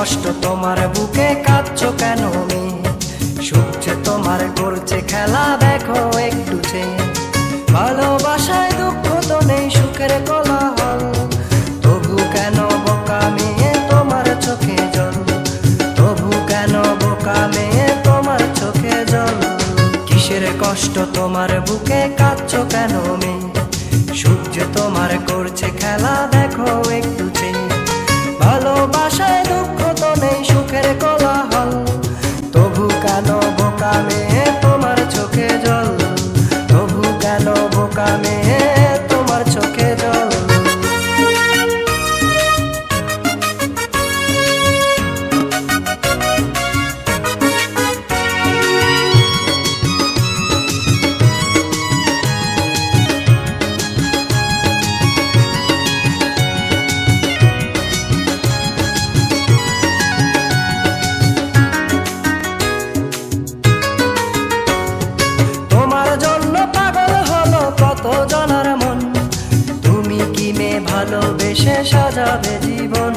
কষ্ট তোমার বুকে কাঁদছো কেন মেয়ে? সুখ যে তোমার করছে খেলা, দেখো একটু চেয়ে। ভালোবাসায় দুঃখ তো নেই, সুখের কোলাহল, তবু কেন বোকা মেয়ে তোমার চোখে জল? তবু কেন বোকা মেয়ে তোমার চোখে জল? কিসের কষ্ট তোমার বুকে কাঁদছো কেন মেয়ে? সুখ যে তোমার করছে খেলা, দেখো একটু চেয়ে। ভালোবাসায় দুঃখ তো নেই, সুখের কোলাহল, তবু কেন বোকা মেয়ে তোমার চোখে জল? তবু কেন বোকা মেয়ে তোমার চোখে জল? জনার মন, তুমি কি মেয়ে ভালোবেসে সাজাবে জীবন?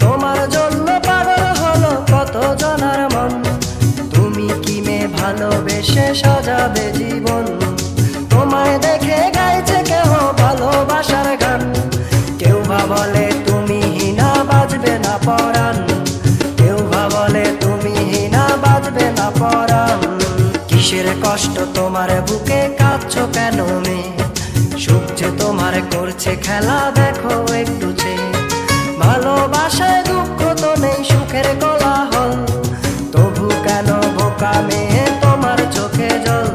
তোমার জন্য পাগল হলো কত জনার মন, তুমি কি মেয়ে ভালোবেসে সাজাবে জীবন? তোমায় দেখে গাইছে কেহ ভালোবাসার গান, কেউ বা বলে তুমি হিনা বাজবে না পরাণ, কেউ বা বলে তুমি হিনা বাজবে না পরাণ। কিসের কষ্ট তোমার বুকে কাঁদছো কেন মেয়ে? সুখ যে তোমার করছে খেলা, দেখো একটু চেয়ে। ভালোবাসায় দুঃখ তো নেই, সুখের কোলাহল, তবু কেন বোকা মেয়ে তোমার চোখে জল?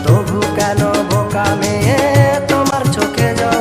তবু কেন বোকা মেয়ে তোমার চোখে জল?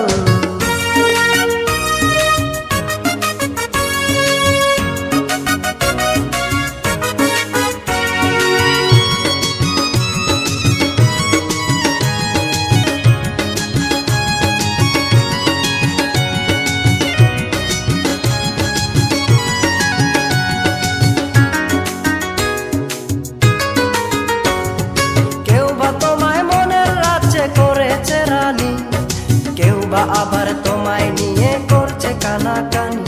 কেউ বা আবার তোমায় নিয়ে করছে কানাকানি,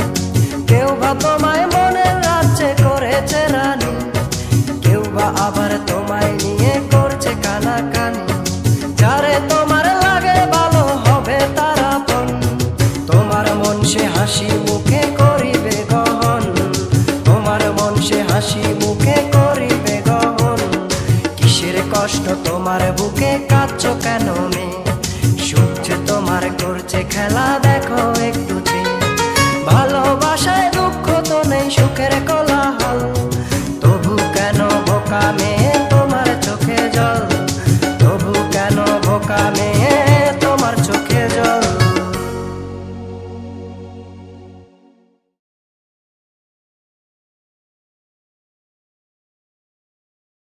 কেউ বা তোমায় মনের রাজ্যে করেছে রানী, কেউ বা আবার তোমায় নিয়ে করছে কানাকানি। যারে তোমার লাগে ভালো হবে তার আপন, তোমার মন সে হাসি মুখে করিবে গহন, তোমার মন সে হাসি মুখে করিবে গহন। কিসের কষ্ট তোমার বুকে কাঁদছো কেন মেয়ে? সুখ যে তোমার করছে খেলা, দেখো একটু চেয়ে। ভালোবাসায় দুঃখ তো নেই, সুখের